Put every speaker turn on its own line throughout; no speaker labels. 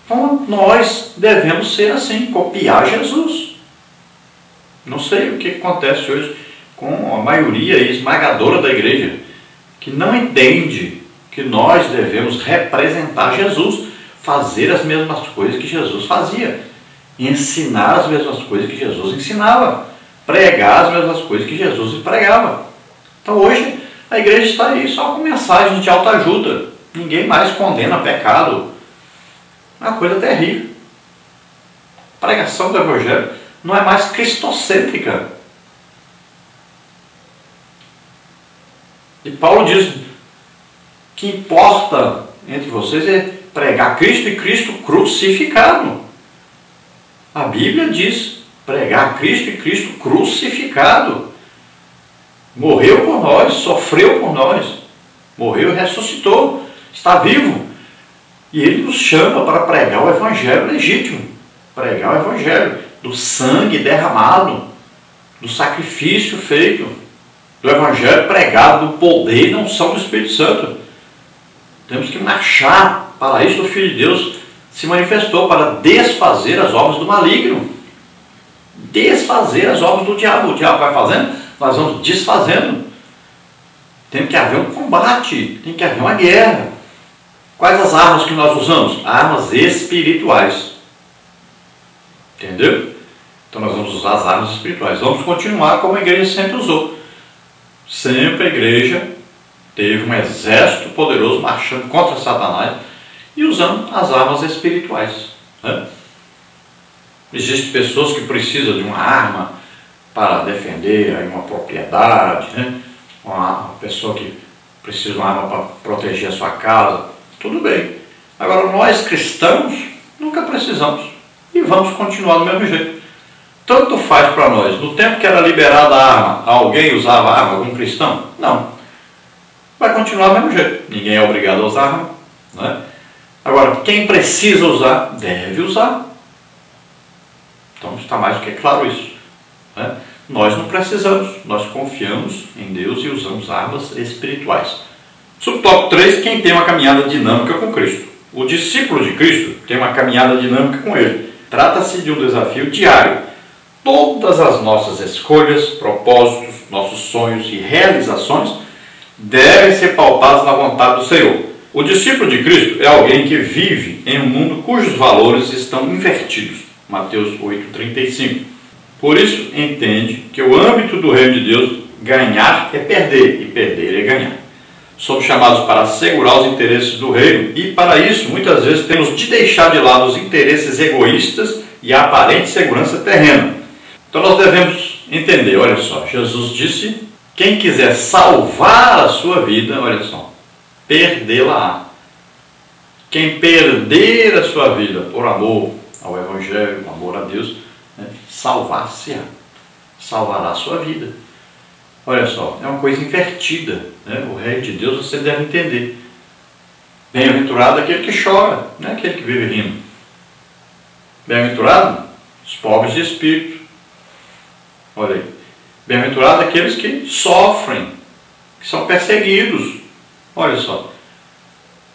Então nós devemos ser assim, copiar Jesus. Não sei o que acontece hoje com a maioria esmagadora da igreja, que não entende que nós devemos representar Jesus, fazer as mesmas coisas que Jesus fazia, ensinar as mesmas coisas que Jesus ensinava, pregar as mesmas coisas que Jesus pregava. Então hoje a igreja está aí só com mensagem de autoajuda, ninguém mais condena pecado, é uma coisa terrível. A pregação do Evangelho não é mais cristocêntrica. E Paulo diz que importa entre vocês é pregar Cristo e Cristo crucificado. A Bíblia diz pregar Cristo e Cristo crucificado. Morreu por nós, sofreu por nós, morreu e ressuscitou, está vivo. E Ele nos chama para pregar o Evangelho legítimo, pregar o Evangelho do sangue derramado, do sacrifício feito, do Evangelho pregado, do poder e da unção do Espírito Santo. Temos que marchar para isso. O Filho de Deus se manifestou para desfazer as obras do maligno, desfazer as obras do diabo. O diabo vai fazendo, nós vamos desfazendo. Tem que haver um combate, tem que haver uma guerra. Quais as armas que nós usamos? Armas espirituais. Entendeu? Então nós vamos usar as armas espirituais. Vamos continuar como a igreja sempre usou. Sempre a igreja teve um exército poderoso marchando contra Satanás e usando as armas espirituais. Né? Existem pessoas que precisam de uma arma para defender aí uma propriedade, né? Uma pessoa que precisa de uma arma para proteger a sua casa. Tudo bem. Agora nós cristãos nunca precisamos e vamos continuar do mesmo jeito. Tanto faz para nós. No tempo que era liberada a arma, alguém usava a arma, algum cristão? Não. Vai continuar do mesmo jeito. Ninguém é obrigado a usar arma. Né? Agora, quem precisa usar, deve usar. Então está mais do que claro isso. Né? Nós não precisamos. Nós confiamos em Deus e usamos armas espirituais. Subtópico 3, quem tem uma caminhada dinâmica com Cristo. O discípulo de Cristo tem uma caminhada dinâmica com Ele. Trata-se de um desafio diário. Todas as nossas escolhas, propósitos, nossos sonhos e realizações devem ser pautados na vontade do Senhor. O discípulo de Cristo é alguém que vive em um mundo cujos valores estão invertidos. Mateus 8,35. Por isso, entende que o âmbito do reino de Deus, ganhar é perder e perder é ganhar. Somos chamados para assegurar os interesses do reino e, para isso, muitas vezes temos de deixar de lado os interesses egoístas e a aparente segurança terrena. Então nós devemos entender, olha só, Jesus disse, quem quiser salvar a sua vida, olha só, perdê-la-á. Quem perder a sua vida por amor ao Evangelho, amor a Deus, né, salvar-se-á, salvará a sua vida. Olha só, é uma coisa invertida, né? O reino de Deus você deve entender. Bem-aventurado aquele que chora, não é aquele que vive rindo. Bem-aventurado os pobres de espírito. Olha aí. Bem-aventurado aqueles que sofrem, que são perseguidos. Olha só.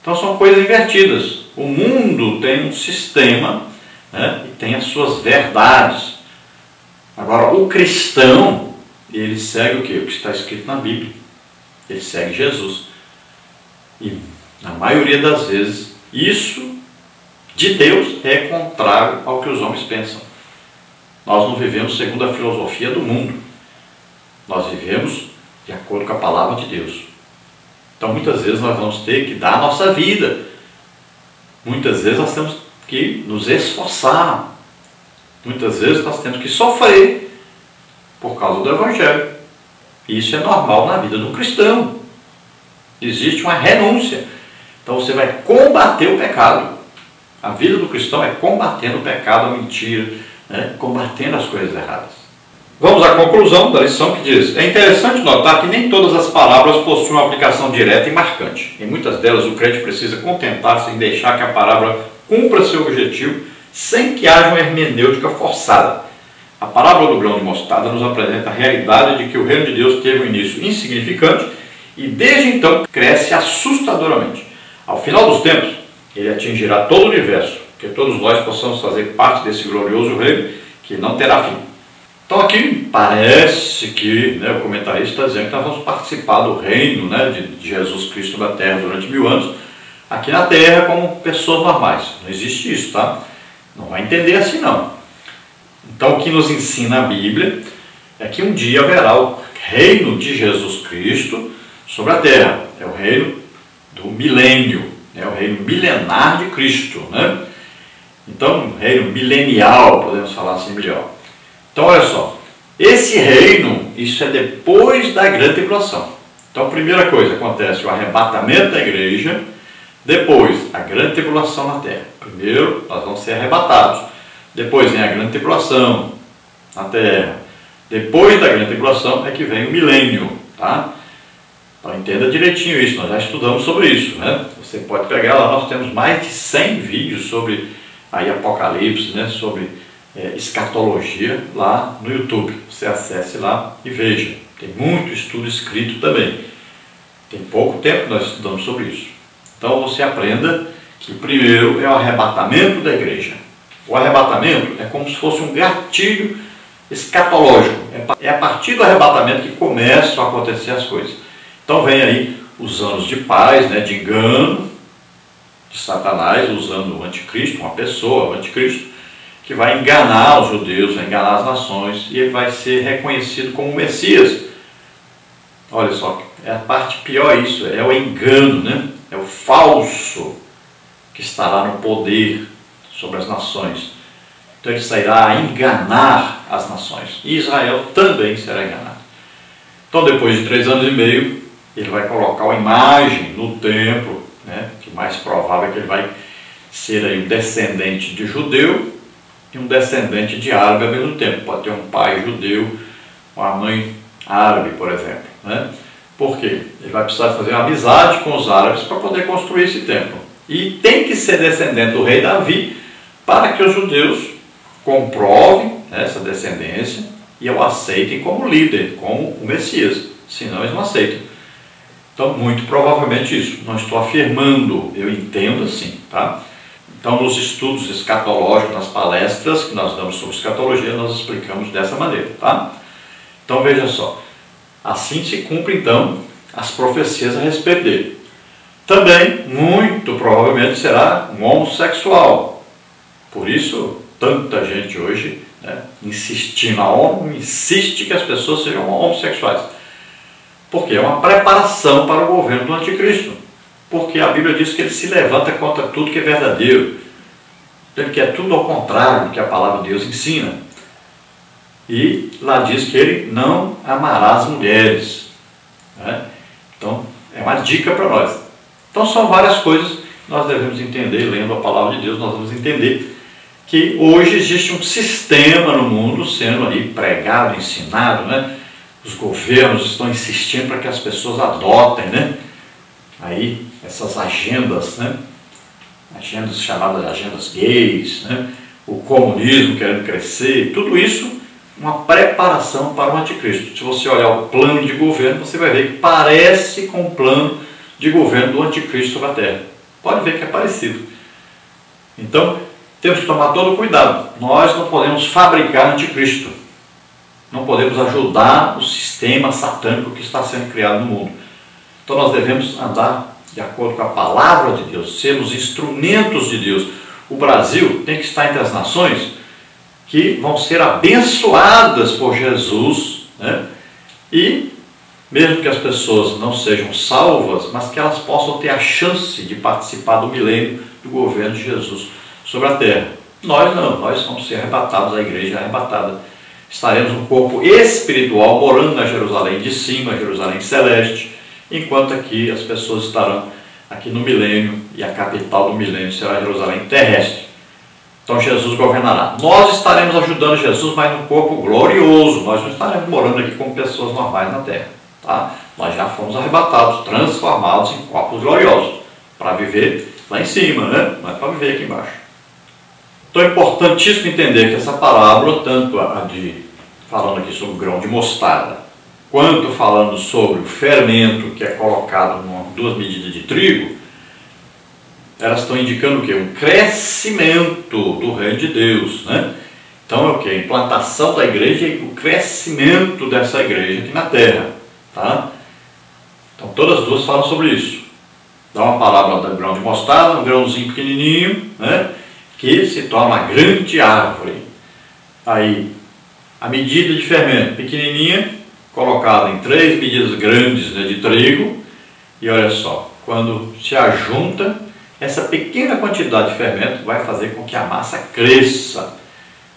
Então são coisas invertidas. O mundo tem um sistema, né, e tem as suas verdades. Agora, o cristão, ele segue o quê? O que está escrito na Bíblia. Ele segue Jesus. E, na maioria das vezes, isso de Deus é contrário ao que os homens pensam. Nós não vivemos segundo a filosofia do mundo. Nós vivemos de acordo com a palavra de Deus. Então, muitas vezes, nós vamos ter que dar a nossa vida. Muitas vezes, nós temos que nos esforçar. Muitas vezes, nós temos que sofrer por causa do Evangelho. Isso é normal na vida do cristão. Existe uma renúncia. Então você vai combater o pecado. A vida do cristão é combatendo o pecado, a mentira, né? Combatendo as coisas erradas. Vamos à conclusão da lição que diz: é interessante notar que nem todas as palavras possuem uma aplicação direta e marcante. Em muitas delas o crente precisa contentar-se em deixar que a palavra cumpra seu objetivo sem que haja uma hermenêutica forçada. A parábola do grão de mostarda nos apresenta a realidade de que o reino de Deus teve um início insignificante e desde então cresce assustadoramente. Ao final dos tempos, ele atingirá todo o universo porque todos nós possamos fazer parte desse glorioso reino que não terá fim. Então aqui parece que, né, o comentarista está dizendo que nós vamos participar do reino, né, de Jesus Cristo na Terra durante 1000 anos, aqui na Terra como pessoas normais. Não existe isso, tá? Não vai entender assim não. Então o que nos ensina a Bíblia é que um dia haverá o reino de Jesus Cristo sobre a Terra. É o reino do milênio, é o reino milenar de Cristo, né? Então, um reino milenial, podemos falar assim melhor. Então, olha só, esse reino, isso é depois da grande tribulação. Então, a primeira coisa, acontece o arrebatamento da igreja, depois a grande tribulação na terra. Primeiro, nós vamos ser arrebatados. Depois vem a grande tribulação na terra. Depois da grande tribulação é que vem o milênio, tá? Então, entenda direitinho isso, nós já estudamos sobre isso, né? Você pode pegar lá, nós temos mais de 100 vídeos sobre aí Apocalipse, né? Sobre escatologia lá no YouTube. Você acesse lá e veja. Tem muito estudo escrito também. Tem pouco tempo que nós estudamos sobre isso. Então você aprenda que primeiro é o arrebatamento da igreja. O arrebatamento é como se fosse um gatilho escatológico. É a partir do arrebatamento que começam a acontecer as coisas. Então vem aí os anos de paz, né, de engano de Satanás, usando o anticristo, uma pessoa, o anticristo, que vai enganar os judeus, vai enganar as nações, e ele vai ser reconhecido como Messias. Olha só, é a parte pior isso, é o engano, né? É o falso que estará no poder sobre as nações. Então ele sairá a enganar as nações. E Israel também será enganado. Então depois de 3 anos e meio, ele vai colocar uma imagem no templo, né? Que o mais provável é que ele vai ser aí um descendente de judeu e um descendente de árabe ao mesmo tempo. Pode ter um pai judeu, uma mãe árabe, por exemplo, né? Por quê? Ele vai precisar fazer uma amizade com os árabes para poder construir esse templo. E tem que ser descendente do rei Davi para que os judeus comprovem essa descendência e o aceitem como líder, como o Messias. Senão eles não aceitam. Então, muito provavelmente isso. Não estou afirmando, eu entendo assim, tá? Então, nos estudos escatológicos, nas palestras que nós damos sobre escatologia, nós explicamos dessa maneira, tá? Então, veja só. Assim se cumprem, então, as profecias a respeito dele. Também, muito provavelmente, será um homossexual. Por isso, tanta gente hoje, né, insistindo, a ONU insiste que as pessoas sejam homossexuais. Porque é uma preparação para o governo do anticristo. Porque a Bíblia diz que ele se levanta contra tudo que é verdadeiro. Ele quer tudo ao contrário do que a palavra de Deus ensina. E lá diz que ele não amará as mulheres, né? Então, é uma dica para nós. Então, são várias coisas que nós devemos entender, lendo a palavra de Deus, nós vamos entender que hoje existe um sistema no mundo sendo aí pregado, ensinado, né? Os governos estão insistindo para que as pessoas adotem, né? Aí, essas agendas, né? Agendas chamadas de agendas gays, né? O comunismo querendo crescer, tudo isso uma preparação para o anticristo. Se você olhar o plano de governo, você vai ver que parece com o plano de governo do anticristo sobre a terra. Pode ver que é parecido. Então, temos que tomar todo cuidado. Nós não podemos fabricar anticristo. Não podemos ajudar o sistema satânico que está sendo criado no mundo. Então nós devemos andar de acordo com a palavra de Deus, sermos instrumentos de Deus. O Brasil tem que estar entre as nações que vão ser abençoadas por Jesus, né? E mesmo que as pessoas não sejam salvas, mas que elas possam ter a chance de participar do milênio do governo de Jesus sobre a terra. Nós não, nós vamos ser arrebatados, a igreja é arrebatada. Estaremos no corpo espiritual, morando na Jerusalém de cima, Jerusalém celeste, enquanto aqui as pessoas estarão aqui no milênio, e a capital do milênio será Jerusalém terrestre. Então Jesus governará. Nós estaremos ajudando Jesus, mas num corpo glorioso. Nós não estaremos morando aqui como pessoas normais na terra, tá? Nós já fomos arrebatados, transformados em corpos gloriosos, para viver lá em cima, né? Não é para viver aqui embaixo. Então é importantíssimo entender que essa parábola, tanto a de falando aqui sobre o grão de mostarda, quanto falando sobre o fermento que é colocado em 2 medidas de trigo, elas estão indicando o quê? Um crescimento do reino de Deus, né? Então é o quê? A implantação da igreja e o crescimento dessa igreja aqui na terra, tá? Então todas as duas falam sobre isso. Dá uma palavra do grão de mostarda, um grãozinho pequenininho, né? Que se torna uma grande árvore. Aí, a medida de fermento pequenininha, colocada em 3 medidas grandes, né, de trigo, e olha só, quando se ajunta, essa pequena quantidade de fermento vai fazer com que a massa cresça.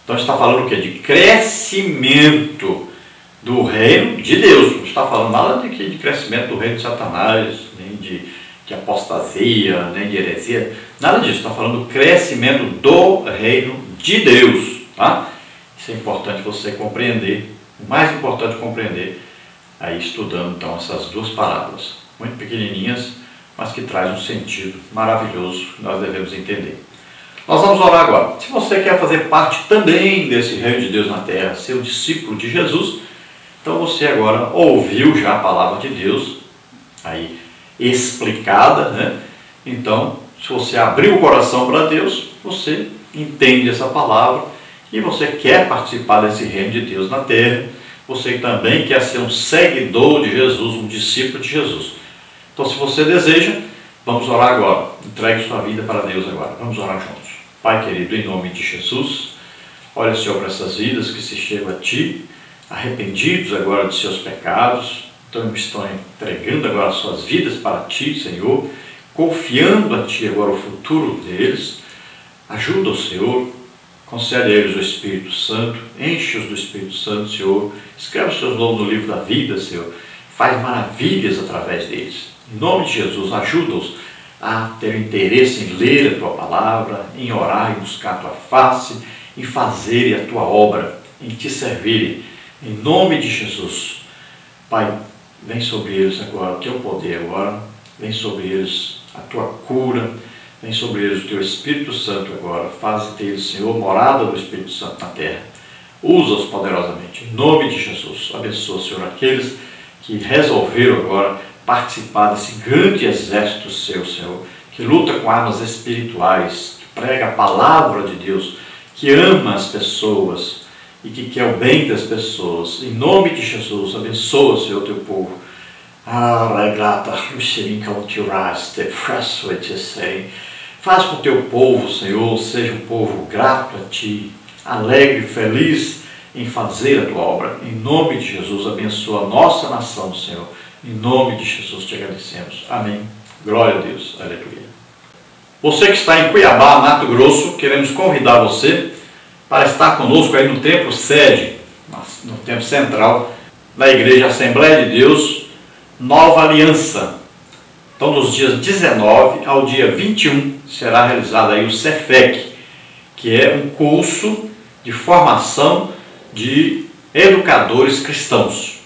Então está falando o quê? De crescimento do reino de Deus. Não está falando nada de crescimento do reino de Satanás, nem de apostasia, nem de heresia, nada disso. Está falando do crescimento do reino de Deus, tá? Isso é importante você compreender, o mais importante compreender, aí estudando então essas duas parábolas, muito pequenininhas, mas que traz um sentido maravilhoso que nós devemos entender. Nós vamos orar agora. Se você quer fazer parte também desse reino de Deus na terra, ser um discípulo de Jesus, então você agora ouviu já a palavra de Deus, aí explicada, né? Então, se você abrir o coração para Deus, você entende essa palavra e você quer participar desse reino de Deus na terra, você também quer ser um seguidor de Jesus, um discípulo de Jesus. Então, se você deseja, vamos orar agora. Entregue sua vida para Deus agora. Vamos orar juntos. Pai querido, em nome de Jesus, olha, Senhor, para essas vidas que se chegam a Ti, arrependidos agora de seus pecados, então estão entregando agora as suas vidas para Ti, Senhor, confiando a Ti agora o futuro deles. Ajuda o Senhor, concede a eles o Espírito Santo, enche-os do Espírito Santo, Senhor, escreve os seus nomes no livro da vida, Senhor, faz maravilhas através deles. Em nome de Jesus, ajuda-os a ter interesse em ler a Tua palavra, em orar e buscar a Tua face, em fazerem a Tua obra, em Te servirem. Em nome de Jesus, Pai, vem sobre eles agora o Teu poder agora, vem sobre eles a Tua cura, vem sobre eles o Teu Espírito Santo agora, faz deles, Senhor, morada do Espírito Santo na terra, usa-os poderosamente, em nome de Jesus. Abençoa, Senhor, aqueles que resolveram agora participar desse grande exército Seu, Senhor, que luta com armas espirituais, que prega a palavra de Deus, que ama as pessoas e que quer o bem das pessoas. Em nome de Jesus, abençoa, Senhor, Teu povo. Faz com que o Teu povo, Senhor, seja um povo grato a Ti, alegre, feliz em fazer a Tua obra. Em nome de Jesus, abençoa a nossa nação, Senhor. Em nome de Jesus te agradecemos. Amém. Glória a Deus. Aleluia. Você que está em Cuiabá, Mato Grosso, queremos convidar você para estar conosco aí no templo sede, no templo central da Igreja Assembleia de Deus, Nova Aliança. Então, dos dias 19 ao dia 21, será realizado aí o CEFEC, que é um curso de formação de educadores cristãos.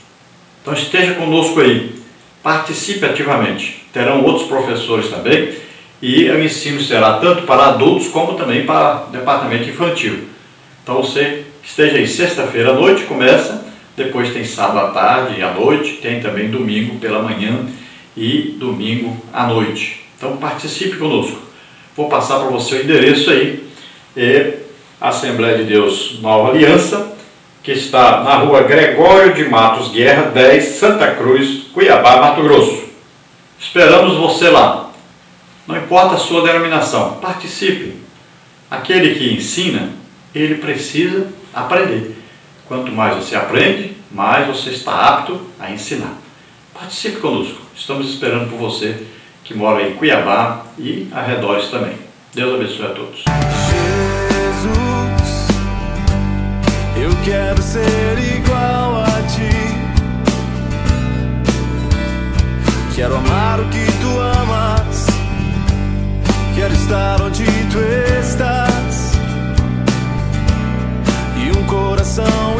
Então, esteja conosco aí, participe ativamente. Terão outros professores também, e o ensino será tanto para adultos como também para o departamento infantil. Então, você esteja aí sexta-feira à noite, começa, depois tem sábado à tarde e à noite, tem também domingo pela manhã e domingo à noite. Então, participe conosco. Vou passar para você o endereço aí, é Assembleia de Deus Nova Aliança, que está na rua Gregório de Matos Guerra, 10, Santa Cruz, Cuiabá, Mato Grosso. Esperamos você lá. Não importa a sua denominação, participe. Aquele que ensina, ele precisa aprender. Quanto mais você aprende, mais você está apto a ensinar. Participe conosco. Estamos esperando por você que mora em Cuiabá e arredores também. Deus abençoe a todos.
Jesus, eu quero ser igual a Ti. Quero amar o que Tu amas. Quero estar onde Tu estás. E um coração